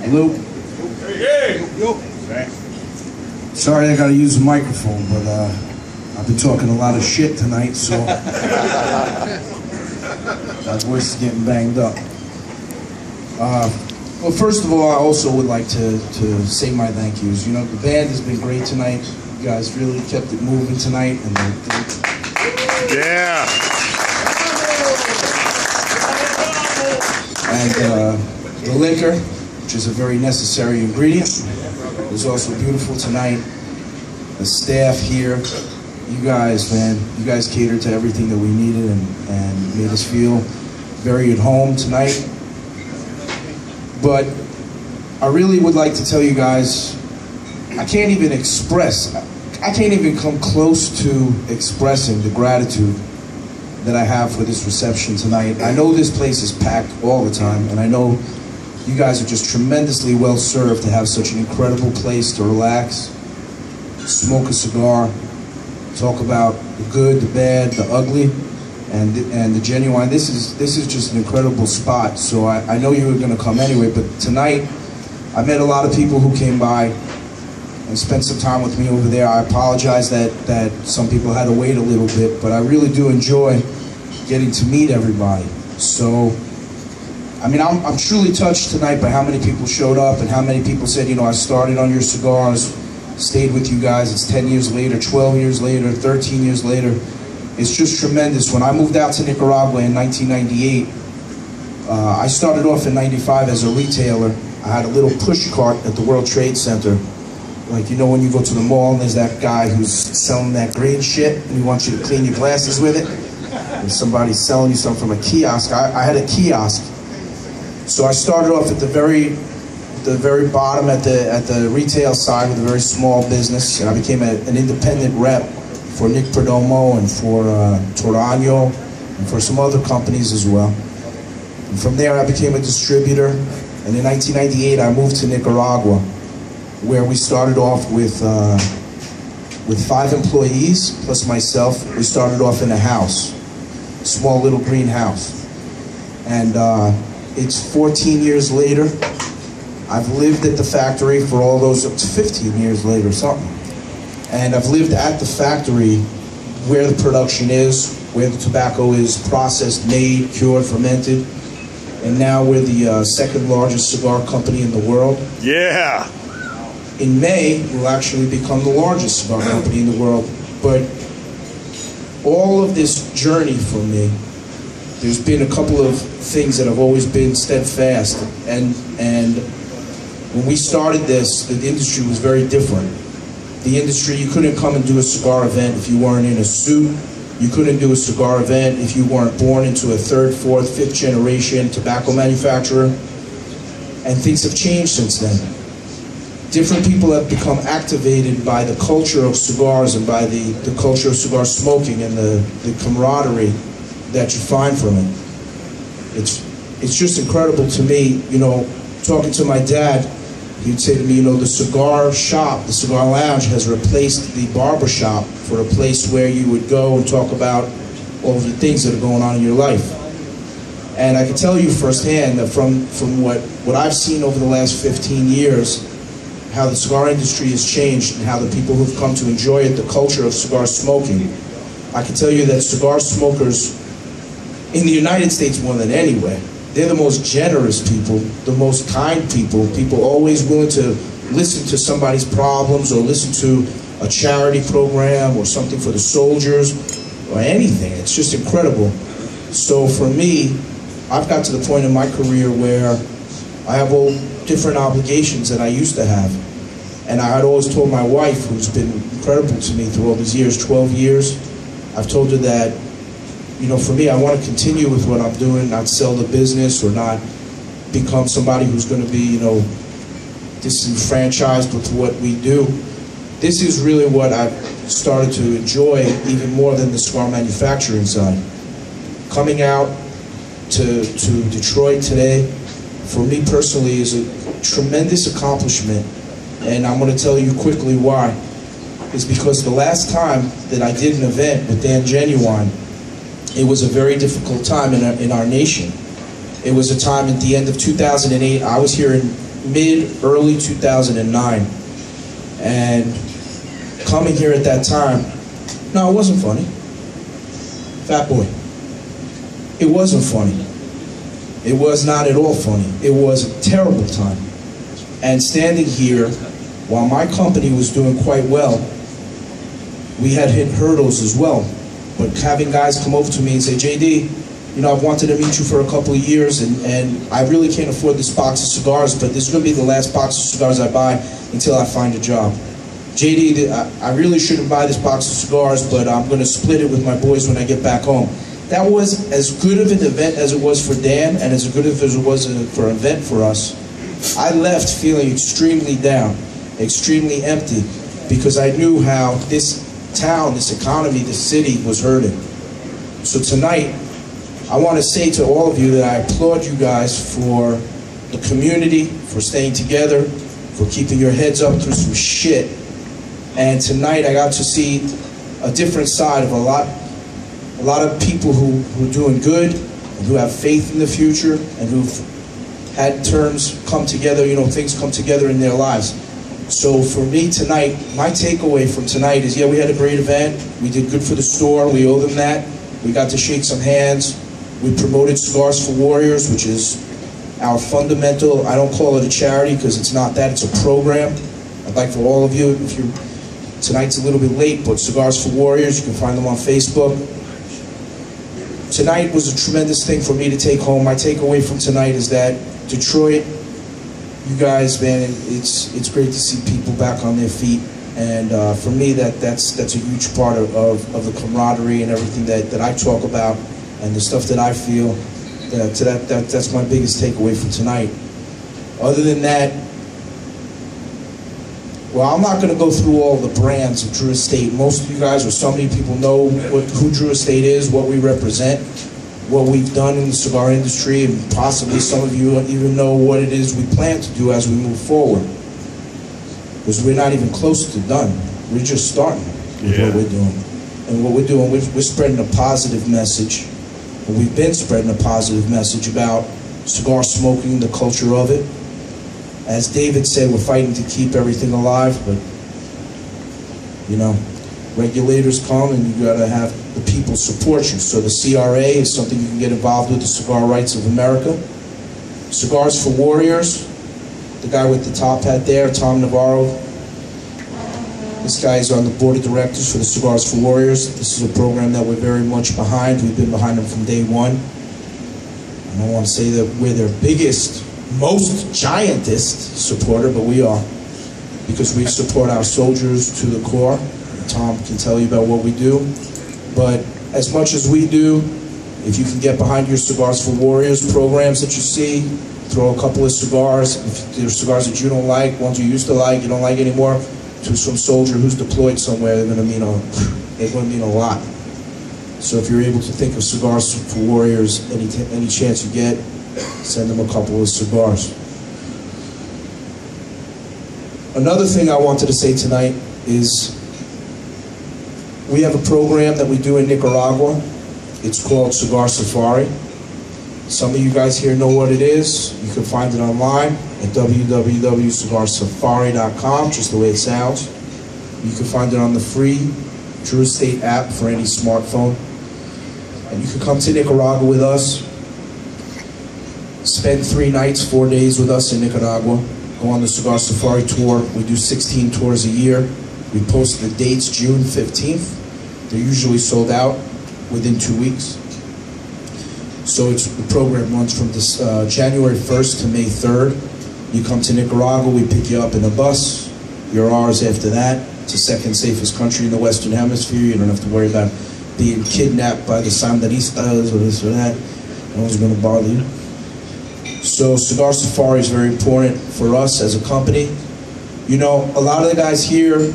Luke. Sorry I gotta use a microphone, but I've been talking a lot of shit tonight, so my voice is getting banged up. Well, first of all, I also would like to say my thank yous. You know, the band has been great tonight. You guys really kept it moving tonight, and yeah. And the liquor, which is a very necessary ingredient, was also beautiful tonight. The staff here, you guys, man, you guys catered to everything that we needed and made us feel very at home tonight. But I really would like to tell you guys, I can't even come close to expressing the gratitude that I have for this reception tonight. I know this place is packed all the time, and I know you guys are just tremendously well served to have such an incredible place to relax, smoke a cigar, talk about the good, the bad, the ugly, and the genuine. This is just an incredible spot. So I know you were going to come anyway, but tonight I met a lot of people who came by and spent some time with me over there. I apologize that some people had to wait a little bit, but I really do enjoy getting to meet everybody. So, I mean, I'm truly touched tonight by how many people showed up and how many people said, you know, I started on your cigars, stayed with you guys. It's 10 years later, 12 years later, 13 years later. It's just tremendous. When I moved out to Nicaragua in 1998, I started off in 95 as a retailer. I had a little push cart at the World Trade Center. Like, you know, when you go to the mall and there's that guy who's selling that green shit and he wants you to clean your glasses with it, and somebody's selling you something from a kiosk. I had a kiosk. So I started off at the very bottom at the retail side with a very small business, and I became an independent rep for Nick Perdomo and for Torano and for some other companies as well. And from there I became a distributor, and in 1998 I moved to Nicaragua, where we started off with 5 employees plus myself. We started off in a house, a small little green house. And it's 14 years later. I've lived at the factory for all those, it's 15 years later, something. And I've lived at the factory where the production is, where the tobacco is processed, made, cured, fermented. And now we're the second largest cigar company in the world. Yeah. In May, we'll actually become the largest cigar company in the world. But all of this journey for me, there's been a couple of things that have always been steadfast. And when we started this, the industry was very different. The industry, you couldn't come and do a cigar event if you weren't in a suit. You couldn't do a cigar event if you weren't born into a 3rd, 4th, 5th generation tobacco manufacturer. And things have changed since then. Different people have become activated by the culture of cigars and by the culture of cigar smoking and the camaraderie that you find from it. It's just incredible to me, you know, talking to my dad, he'd say to me, you know, the cigar shop, the cigar lounge has replaced the barber shop for a place where you would go and talk about all of the things that are going on in your life. And I can tell you firsthand that from what I've seen over the last 15 years, how the cigar industry has changed and how the people who've come to enjoy it, the culture of cigar smoking, I can tell you that cigar smokers in the United States more than anywhere, they're the most generous people, the most kind people always willing to listen to somebody's problems or listen to a charity program or something for the soldiers or anything. It's just incredible. So for me, I've got to the point in my career where I have all different obligations that I used to have. And I had always told my wife, who's been incredible to me through all these years, 12 years, I've told her that, you know, for me, I want to continue with what I'm doing, not sell the business or not become somebody who's going to be, you know, disenfranchised with what we do. This is really what I've started to enjoy even more than the cigar manufacturing side. Coming out to Detroit today, for me personally, is a tremendous accomplishment. And I'm going to tell you quickly why. It's because the last time that I did an event with Dan Genuine, it was a very difficult time in our nation. It was a time at the end of 2008. I was here in early 2009. And coming here at that time, no, it wasn't funny. Fat boy. It wasn't funny. It was not at all funny. It was a terrible time. And standing here, while my company was doing quite well, we had hit hurdles as well. But having guys come over to me and say, JD, you know, I've wanted to meet you for a couple of years, and I really can't afford this box of cigars, but this is going to be the last box of cigars I buy until I find a job. JD, I really shouldn't buy this box of cigars, but I'm going to split it with my boys when I get back home. That was as good of an event as it was for Dan, and as good as it was for an event for us. I left feeling extremely down, extremely empty, because I knew how this town, this economy, this city was hurting. So tonight, I want to say to all of you that I applaud you guys for the community, for staying together, for keeping your heads up through some shit. And tonight I got to see a different side of a lot of people who are doing good and who have faith in the future and who've had terms come together, you know, things come together in their lives. So for me tonight, my takeaway from tonight is, yeah, we had a great event. We did good for the store. We owe them that. We got to shake some hands. We promoted Cigars for Warriors, which is our fundamental, I don't call it a charity because it's not that, it's a program. I'd like for all of you, if you're, tonight's a little bit late, but Cigars for Warriors, you can find them on Facebook. Tonight was a tremendous thing for me to take home. My takeaway from tonight is that Detroit, you guys, man, it's great to see people back on their feet. And for me, that's a huge part of the camaraderie and everything that I talk about and the stuff that I feel. That's my biggest takeaway from tonight. Other than that, well, I'm not going to go through all the brands of Drew Estate. Most of you guys, or so many people, know who Drew Estate is, what we represent, what we've done in the cigar industry, and possibly some of you even know what it is we plan to do as we move forward. Because we're not even close to done. We're just starting with what we're doing. And what we're doing, we're spreading a positive message. And we've been spreading a positive message about cigar smoking, the culture of it. As David said, we're fighting to keep everything alive, but, you know, regulators come and you gotta have the people support you. So the CRA is something you can get involved with, the Cigar Rights of America. Cigars for Warriors, the guy with the top hat there, Tom Navarro. This guy is on the board of directors for the Cigars for Warriors. This is a program that we're very much behind. We've been behind them from day one. I don't want to say that we're their biggest, most giantest supporter, but we are, because we support our soldiers to the core. Tom can tell you about what we do, but as much as we do, if you can get behind your Cigars for Warriors programs that you see, throw a couple of cigars. If there's cigars that you don't like, ones you used to like, you don't like anymore, to some soldier who's deployed somewhere, they're going to mean a lot. So if you're able to think of Cigars for Warriors, any chance you get, send them a couple of cigars. Another thing I wanted to say tonight is we have a program that we do in Nicaragua. It's called Cigar Safari. Some of you guys here know what it is. You can find it online at www.cigarsafari.com, just the way it sounds. You can find it on the free Drew Estate app for any smartphone. And you can come to Nicaragua with us, spend 3 nights, 4 days with us in Nicaragua, go on the Cigar Safari tour. We do 16 tours a year. We post the dates June 15th. They're usually sold out within 2 weeks. So the program runs from this January 1st to May 3rd. You come to Nicaragua, we pick you up in a bus. You're ours after that. It's the second safest country in the Western Hemisphere. You don't have to worry about being kidnapped by the Sandinistas or this or that. No one's going to bother you. So Cigar Safari is very important for us as a company. You know, a lot of the guys here,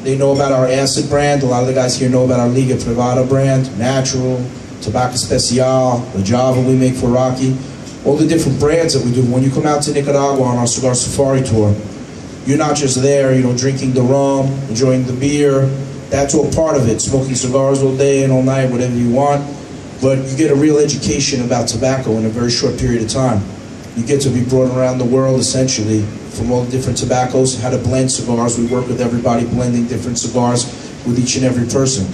they know about our acid brand. A lot of the guys here know about our Liga Privada brand, Natural, Tobacco Especial, the Java we make for Rocky, all the different brands that we do. When you come out to Nicaragua on our Cigar Safari tour, you're not just there, you know, drinking the rum, enjoying the beer. That's all part of it, smoking cigars all day and all night, whatever you want. But you get a real education about tobacco in a very short period of time. You get to be brought around the world, essentially, from all the different tobaccos, how to blend cigars. We work with everybody blending different cigars with each and every person.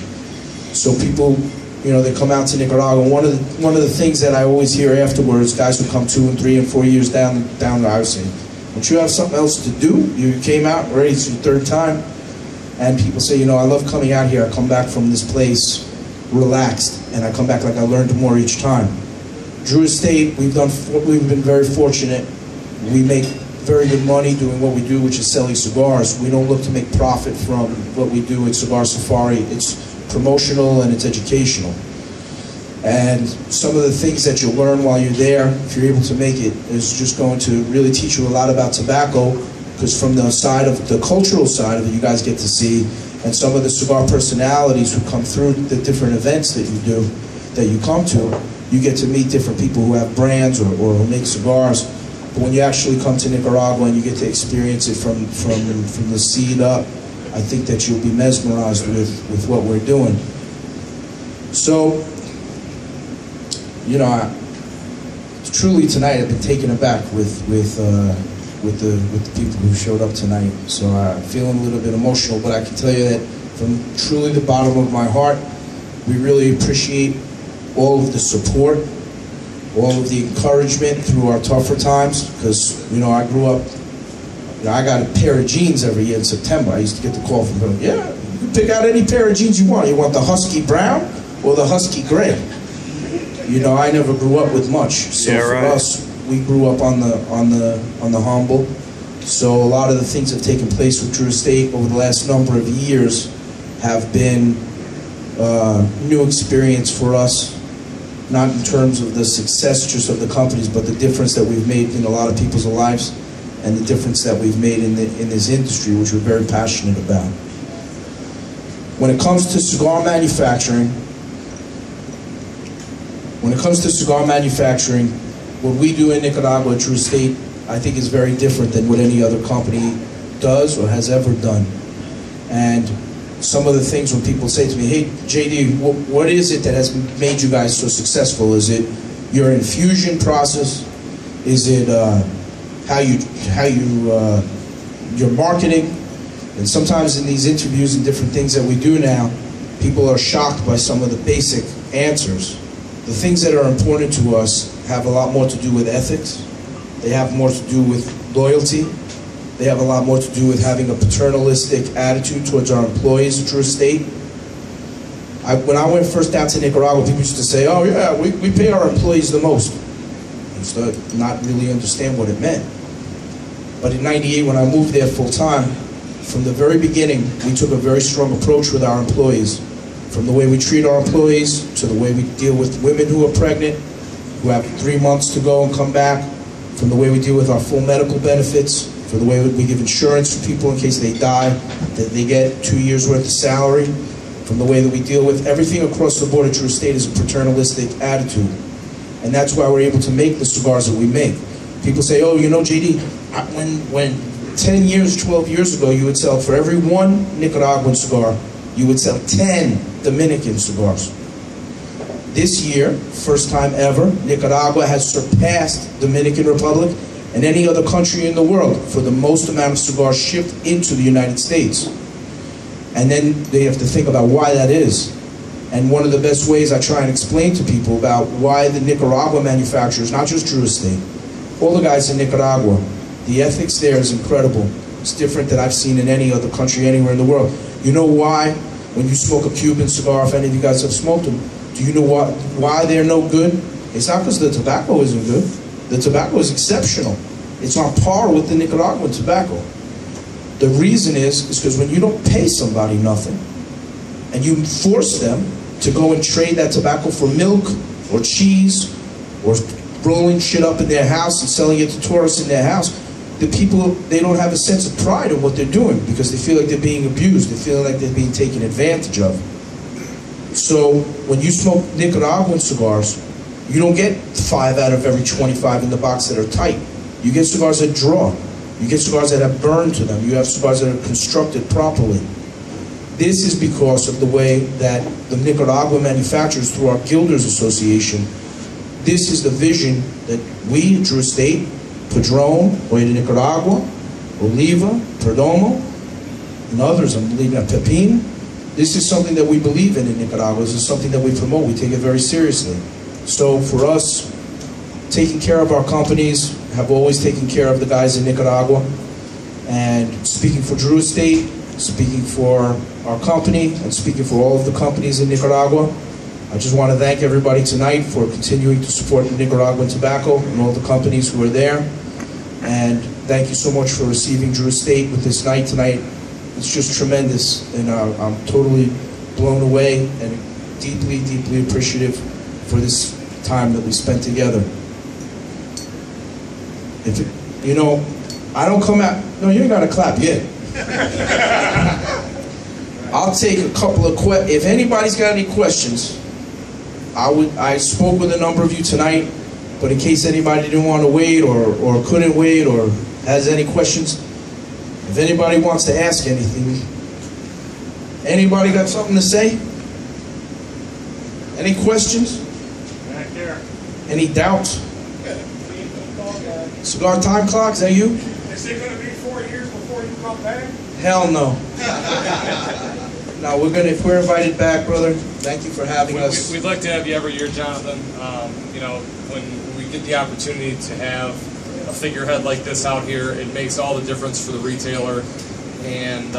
So people, you know, they come out to Nicaragua. One of the things that I always hear afterwards, guys who come 2 and 3 and 4 years down I would say, don't you have something else to do? You came out, already, it's your 3rd time. And people say, you know, I love coming out here. I come back from this place relaxed, and I come back like I learned more each time. Drew Estate, we've been very fortunate. We make very good money doing what we do, which is selling cigars. We don't look to make profit from what we do at Cigar Safari. It's promotional and it's educational. And some of the things that you'll learn while you're there, if you're able to make it, is just going to really teach you a lot about tobacco, because from the side of the cultural side of it, you guys get to see, and some of the cigar personalities who come through the different events that you do, that you come to, you get to meet different people who have brands or who make cigars. But when you actually come to Nicaragua and you get to experience it from the seed up, I think that you'll be mesmerized with what we're doing. So, you know, truly tonight I've been taken aback with the people who showed up tonight. So I'm feeling a little bit emotional, but I can tell you that from truly the bottom of my heart, we really appreciate all of the support, all of the encouragement through our tougher times, because, you know, I grew up, you know, I got a pair of jeans every year in September. I used to get the call from them, yeah, you can pick out any pair of jeans you want. You want the husky brown or the husky gray? You know, I never grew up with much. So yeah, for us, we grew up on the humble. So a lot of the things that have taken place with Drew Estate over the last number of years have been new experience for us. Not in terms of the success just of the companies, but the difference that we've made in a lot of people's lives, and the difference that we've made in this industry, which we're very passionate about. When it comes to cigar manufacturing, what we do in Nicaragua at Drew Estate, I think is very different than what any other company does or has ever done. And some of the things when people say to me, hey, JD, what is it that has made you guys so successful? Is it your infusion process? Is it your marketing? And sometimes in these interviews and different things that we do now, people are shocked by some of the basic answers. The things that are important to us have a lot more to do with ethics. They have more to do with loyalty. They have a lot more to do with having a paternalistic attitude towards our employees at Drew Estate. When I went first down to Nicaragua, people used to say, oh yeah, we pay our employees the most. I used to not really understand what it meant. But in '98, when I moved there full time, from the very beginning, we took a very strong approach with our employees. From the way we treat our employees, to the way we deal with women who are pregnant, who have 3 months to go and come back, from the way we deal with our full medical benefits, for the way we give insurance for people in case they die, that they get 2 years worth of salary, from the way that we deal with everything across the board at Drew Estate is a paternalistic attitude. And that's why we're able to make the cigars that we make. People say, oh, you know, JD, when 10 years, 12 years ago, you would sell, for every 1 Nicaraguan cigar, you would sell 10 Dominican cigars. This year, first time ever, Nicaragua has surpassed Dominican Republic and any other country in the world for the most amount of cigars shipped into the United States. And then they have to think about why that is. And one of the best ways I try and explain to people about why the Nicaragua manufacturers, not just Drew Estate, all the guys in Nicaragua, the ethics there is incredible. It's different than I've seen in any other country anywhere in the world. You know why, when you smoke a Cuban cigar, if any of you guys have smoked them, do you know why they're no good? It's not because the tobacco isn't good. The tobacco is exceptional. It's on par with the Nicaraguan tobacco. The reason is because when you don't pay somebody nothing, and you force them to go and trade that tobacco for milk, or cheese, or rolling shit up in their house and selling it to tourists in their house, the people, they don't have a sense of pride in what they're doing because they feel like they're being abused. They feel like they're being taken advantage of. So when you smoke Nicaraguan cigars, you don't get 5 out of every 25 in the box that are tight. You get cigars that draw. You get cigars that have burn to them. You have cigars that are constructed properly. This is because of the way that the Nicaragua manufacturers, through our Guilders Association, this is the vision that we, Drew Estate, Padron, Oye de Nicaragua, Oliva, Perdomo, and others, I'm leaving out Pepin. This is something that we believe in Nicaragua. This is something that we promote. We take it very seriously. So for us, taking care of our companies, have always taken care of the guys in Nicaragua. And speaking for Drew Estate, speaking for our company, and speaking for all of the companies in Nicaragua, I just want to thank everybody tonight for continuing to support Nicaraguan tobacco and all the companies who are there. And thank you so much for receiving Drew Estate with this night tonight. It's just tremendous, and I'm totally blown away and deeply, deeply appreciative for this time that we spent together. If it, you know, I don't come out. No, you ain't got to clap yet. I'll take a couple of questions. If anybody's got any questions, I spoke with a number of you tonight, but in case anybody didn't want to wait or couldn't wait or has any questions, if anybody wants to ask anything, anybody got something to say? Any questions? Back there. Any doubts? Cigar Time Clock, is that you? Is it going to be 4 years before you come back? Hell no. No, if we're invited back, brother, thank you for having us. We'd like to have you every year, Jonathan. You know, when we get the opportunity to have a figurehead like this out here, it makes all the difference for the retailer. And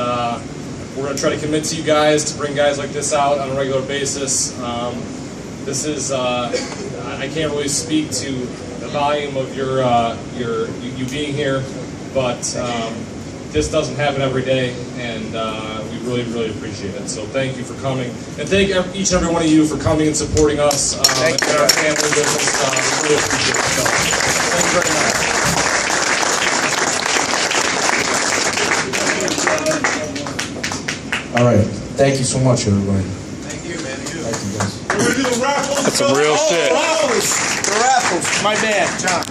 we're going to try to commit to you guys to bring guys like this out on a regular basis. This is, I can't really speak to the volume of you being here, but this doesn't happen every day, and we really, really appreciate it. So thank you for coming, and thank each and every one of you for coming and supporting us and our family business. We really appreciate it. So, thank you very much. All right. Thank you so much, everybody. Thank you, man. Thank you, guys. We're going to do the raffles. That's some real shit. Raffles. The raffles. My man, John.